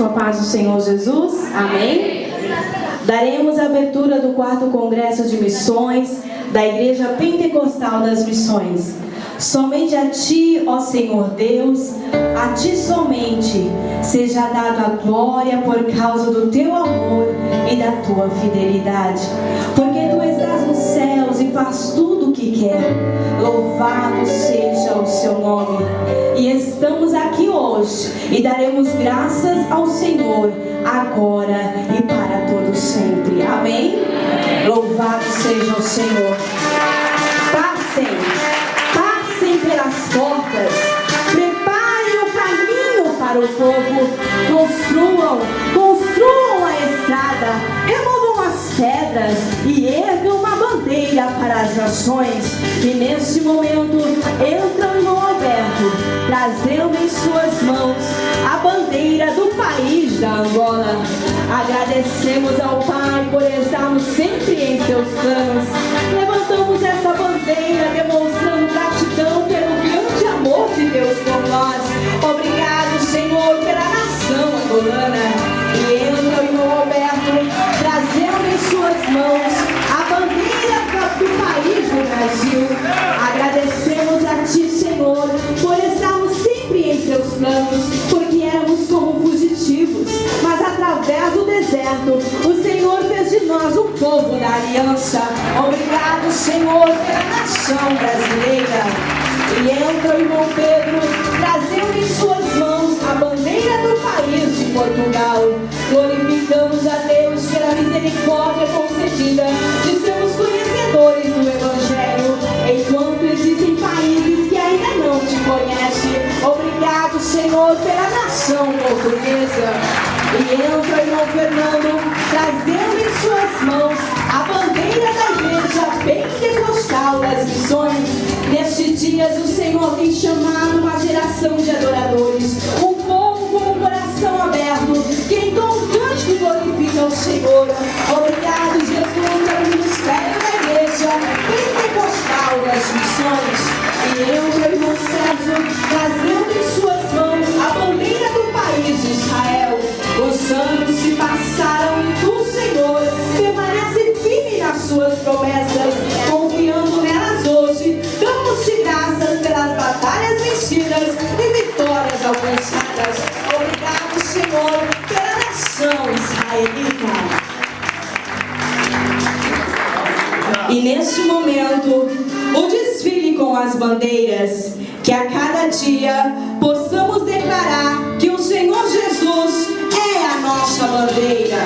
com a paz do Senhor Jesus. Amém? Daremos a abertura do 4º Congresso de Missões da Igreja Pentecostal das Missões. Somente a Ti, ó Senhor Deus, a Ti somente seja dado a glória por causa do Teu amor e da Tua fidelidade. Porque Tu estás nos céus e faz tudo o que quer. Louvado seja o Seu nome. E estamos aqui hoje e daremos graças ao Senhor agora e para todo sempre. Amém? Louvado seja o Senhor. Passem pelas portas, preparem o caminho para o povo, construam a estrada, removam as pedras e ergam uma bandeira para as nações. E neste momento entram em mão aberto, trazendo em suas mãos a bandeira do país da Angola. Agradecemos ao Pai por estarmos sempre em seus planos. Levantamos esta bandeira demonstrando gratidão pelo grande amor de Deus por nós. Obrigado, Senhor, pela nação angolana. E entram em mão aberto, trazendo em suas mãos a bandeira do país do Brasil. Agradecemos a Ti, Senhor, por estarmos sempre em seus planos, porque éramos como fugitivos, mas através do deserto o Senhor fez de nós um povo da aliança. Obrigado, Senhor, pela nação brasileira. E entra o irmão Pedro, trazendo em suas mãos a bandeira do país de Portugal. Glorificamos a Deus pela misericórdia concedida de sermos conhecedores do Evangelho, enquanto existem países que ainda não te conhecem. Obrigado, Senhor, pela nação portuguesa. E entra o irmão Fernando, trazendo em suas mãos a bandeira da Igreja Pentecostal das Missões. Nestes dias o Senhor tem chamado uma geração de adoradores, um povo com o coração aberto, que em tom cântico glorifica o Senhor. Obrigado, Jesus, pelo ministério da Igreja Pentecostal das Missões. E eu, meu irmão Sérgio, trazendo em suas mãos a bandeira do país de Israel. Os anos se passaram e tu, Senhor, permanece firme nas suas promessas, confiando nelas hoje. Damos-te graças pelas batalhas vencidas e vitórias alcançadas. Obrigado, Senhor, pela nação israelita. E neste momento, o desfile com as bandeiras, que a cada dia possamos declarar que o Senhor Jesus é a nossa bandeira.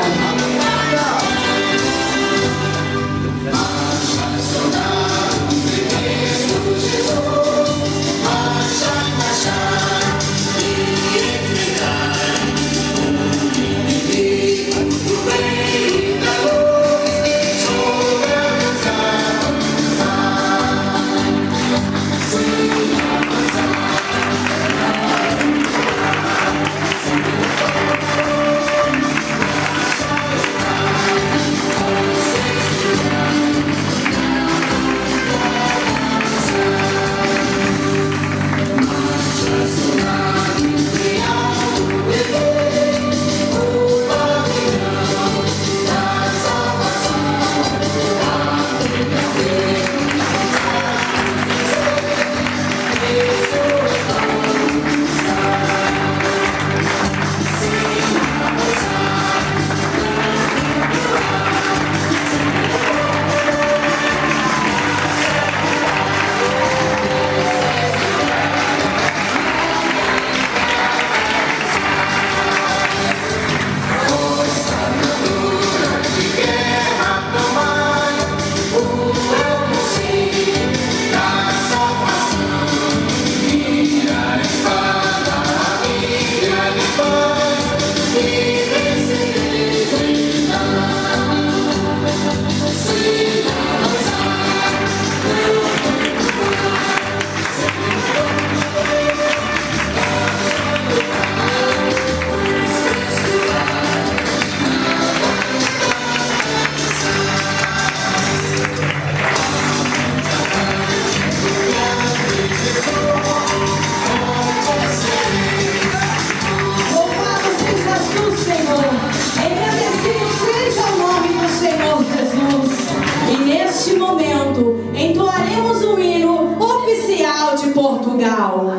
Portugal.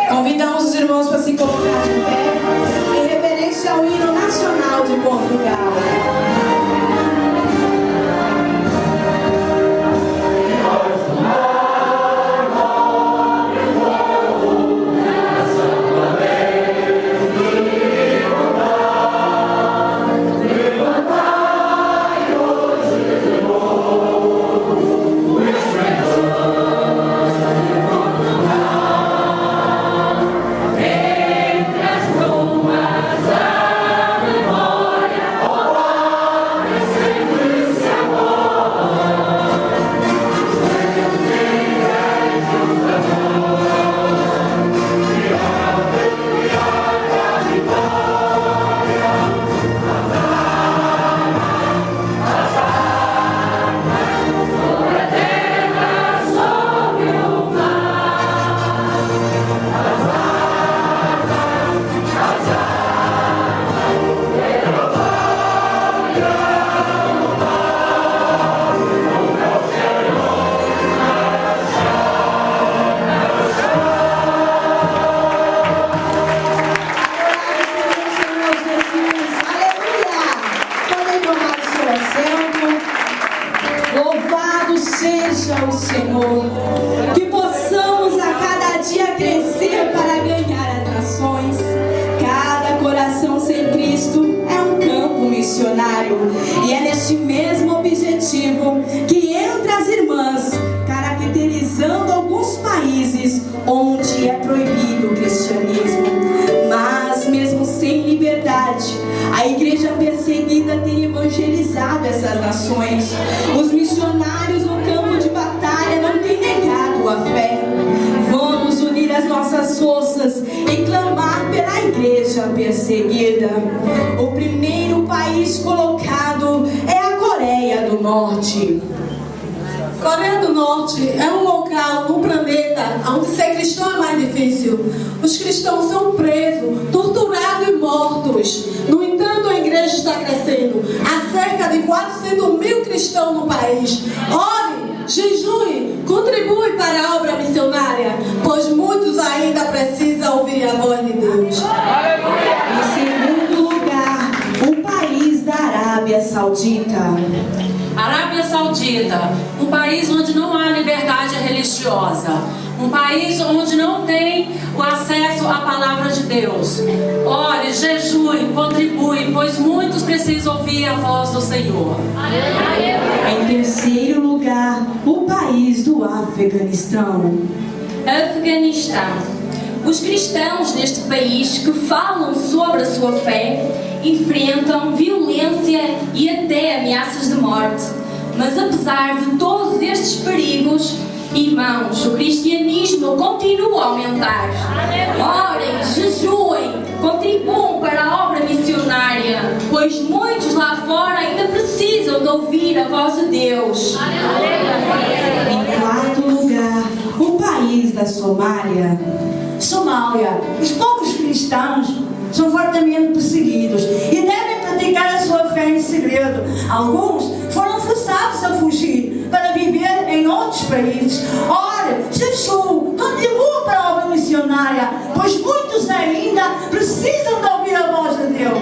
Convidamos os irmãos para se colocar de pé em reverência ao hino nacional de Portugal. Louvado seja o Senhor, que possamos a cada dia crescer para ganhar as nações. Cada coração sem Cristo é um campo missionário, e é neste mesmo objetivo que entra as irmãs, caracterizando alguns países onde é proibido o cristianismo. Mas mesmo sem liberdade, a igreja perseguida tem evangelizado essas nações. Os missionários no campo de batalha não têm negado a fé. Vamos unir as nossas forças e clamar pela igreja perseguida. O primeiro país colocado é a Coreia do Norte. Coreia do Norte é um local no planeta onde ser cristão é mais difícil. Os cristãos são presos, torturados e mortos. No entanto, a igreja está crescendo. Há cerca de 400 mil cristãos no país. Ore, jejue, contribui para a obra missionária, pois muitos ainda precisam ouvir a voz de Deus. Em segundo lugar, o país da Arábia Saudita. Arábia Saudita, um país onde não há liberdade religiosa, um país onde não tem o acesso à palavra de Deus. Ore, jejue, contribui, pois muitos precisam ouvir a voz do Senhor. Em terceiro lugar, o país do Afeganistão. Afeganistão. Os cristãos neste país que falam sobre a sua fé enfrentam violência e até ameaças de morte. Mas apesar de todos estes perigos, irmãos, o cristianismo continua a aumentar. Orem, jejuem, contribuam para a obra missionária, pois muitos lá fora ainda precisam de ouvir a voz de Deus. Em quarto lugar, o país da Somália. Somália, os poucos cristãos são fortemente perseguidos e devem praticar a sua fé em segredo. Alguns foram forçados a fugir para viver em outros países. Ore, jejue, contribua para a obra missionária, pois muitos ainda precisam de ouvir a voz de Deus.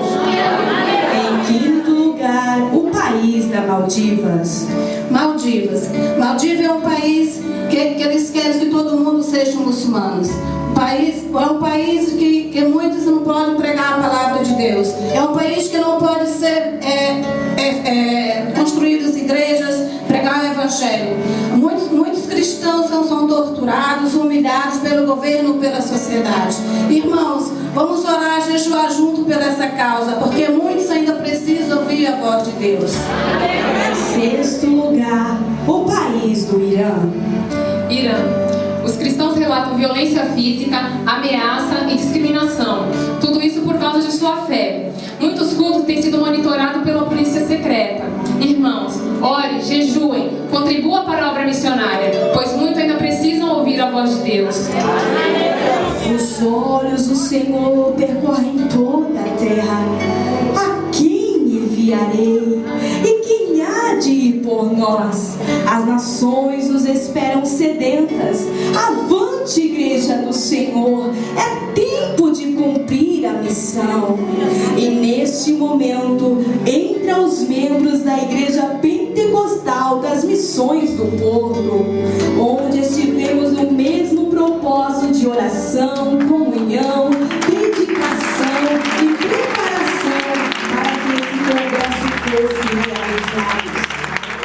Em quinto lugar, o país da Maldivas. Maldivas é um país que eles querem que todo mundo seja muçulmano. É um país que muitos não podem pregar a palavra de Deus. É um país que não pode ser construídas igrejas, pregar o evangelho. Muitos cristãos são torturados, humilhados pelo governo, pela sociedade. Irmãos, vamos orar, jejuar junto por essa causa, porque muitos ainda precisam ouvir a voz de Deus. Em sexto lugar, o país do Irã. Irã. Os cristãos relatam violência física, ameaça e discriminação. Tudo isso por causa de sua fé. Muitos cultos têm sido monitorados pela polícia secreta. Irmãos, ore, jejuem, contribua para a obra missionária, pois muitos ainda precisam ouvir a voz de Deus. Os olhos do Senhor percorrem toda a terra. A quem enviarei? E quem há de ir por nós. As nações nos esperam sedentas. Avante, igreja do Senhor, é tempo de cumprir a missão. E neste momento, entre os membros da Igreja Pentecostal das Missões do Porto, onde estivemos no mesmo propósito de oração, comunhão, dedicação e preparação para que esse congresso fosse realizado.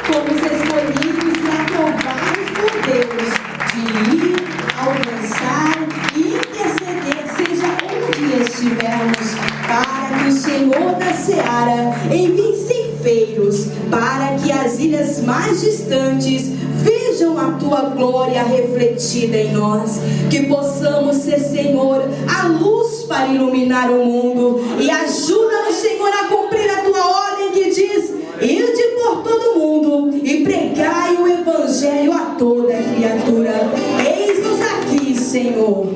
Fomos escolhidos e aprovados por Deus de ir, alcançar e interceder, seja onde estivermos, para que o Senhor da Seara envie ceifeiros, para que as ilhas mais distantes vejam a tua glória refletida em nós, que possamos ser, Senhor, a luz para iluminar o mundo, e ajuda-nos, Senhor, a cumprir a tua ordem que diz: ide por todo mundo e pregai o evangelho a toda criatura. Eis-nos aqui, Senhor.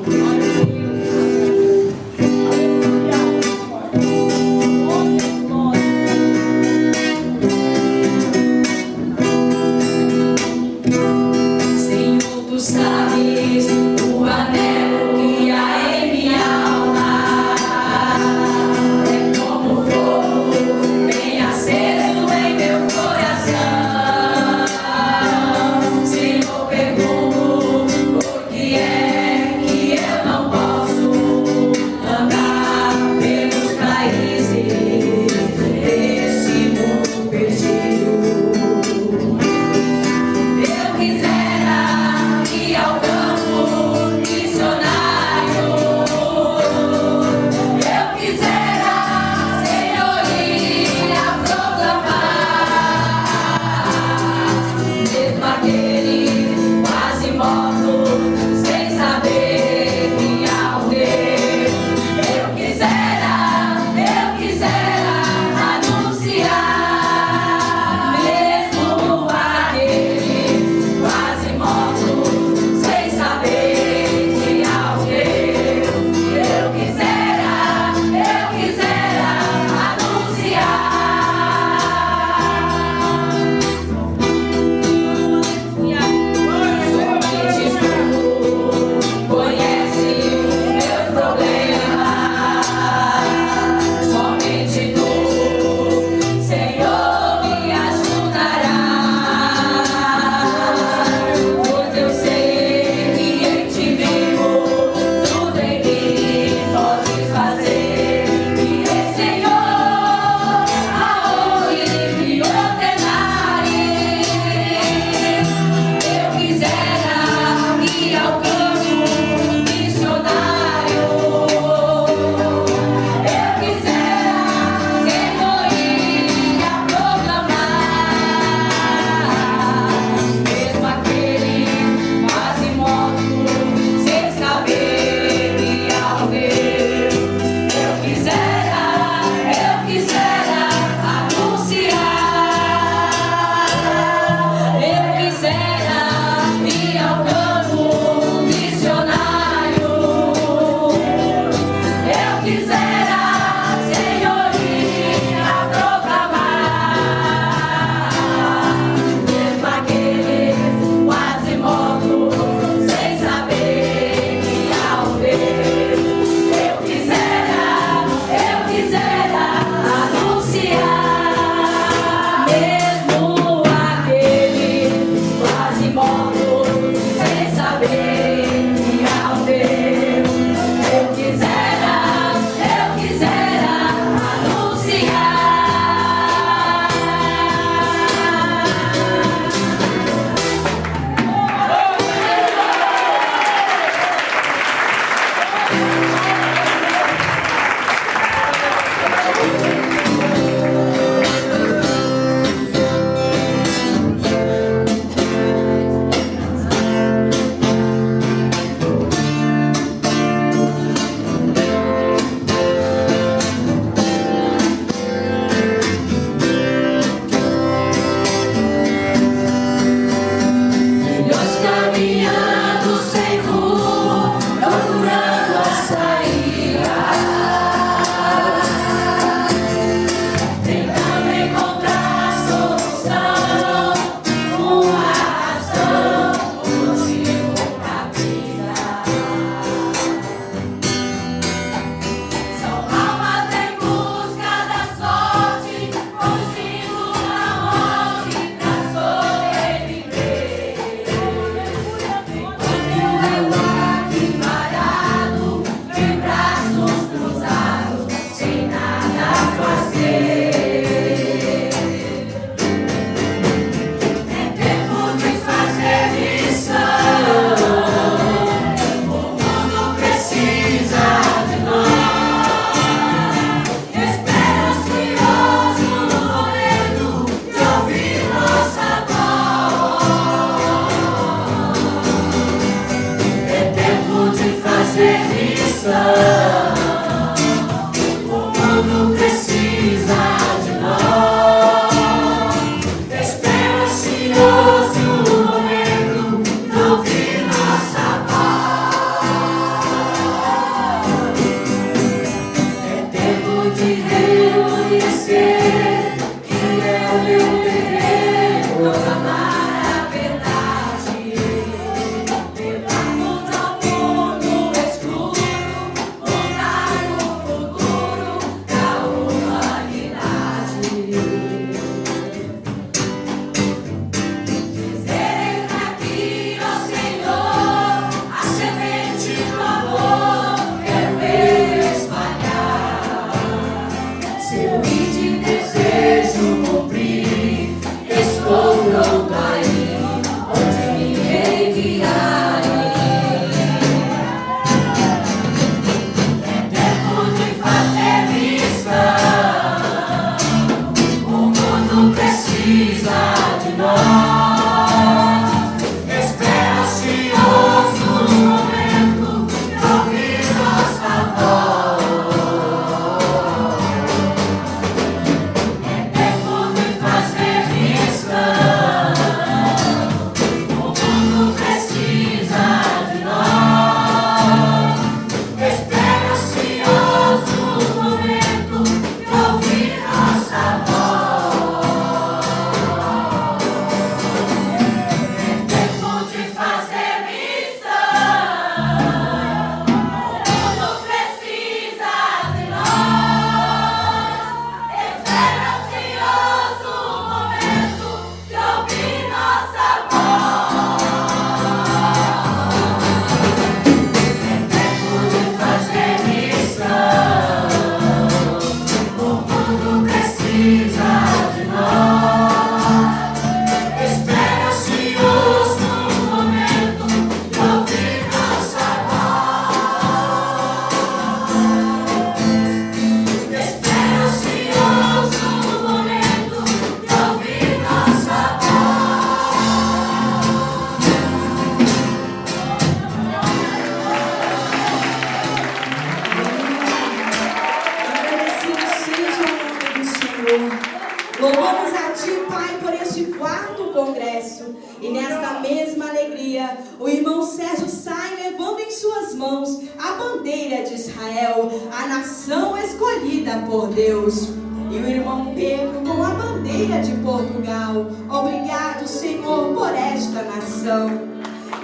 Louvamos a Ti, Pai, por este quarto congresso. E nesta mesma alegria, o irmão Sérgio sai levando em suas mãos a bandeira de Israel, a nação escolhida por Deus. E o irmão Pedro com a bandeira de Portugal. Obrigado, Senhor, por esta nação.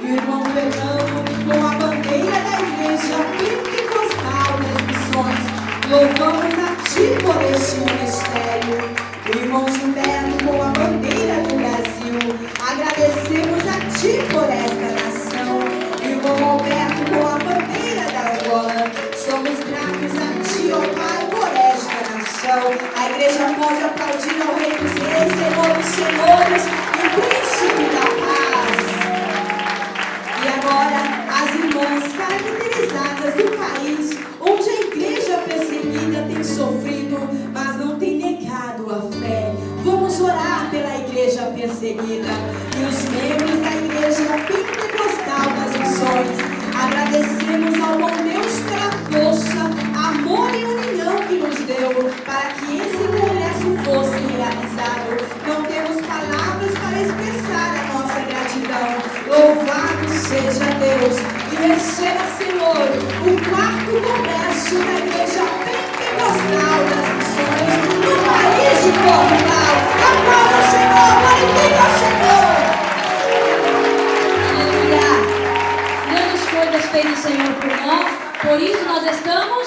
E o irmão Fernando com a bandeira da Igreja Pentecostal das Missões. Louvamos a Ti por este ministério. O irmão Gilberto com a bandeira do Brasil. Agradecemos a Ti por esta nação. E o irmão Alberto com a bandeira da Angola. Somos gratos a Ti, ó Pai, por esta nação. A igreja pode aplaudir ao Rei dos Reis, Senhor dos Senhores e Príncipe da Paz. E agora, as irmãs caracterizadas do país onde a igreja perseguida tem sofrido, mas não tem negado a fé. Vamos orar pela igreja perseguida e os membros da igreja pentecostal das missões. Agradecemos ao bom Deus pela força, amor e união que nos deu para que esse congresso fosse realizado. Não temos palavras para expressar a nossa gratidão. Louvado seja Deus e receba, Senhor, o quarto congresso da Igreja Pentecostal das Missões no país de Portugal. Aplauda o Senhor, glorifica o Senhor. Aleluia. Grandes coisas fez o Senhor por nós, por isso nós estamos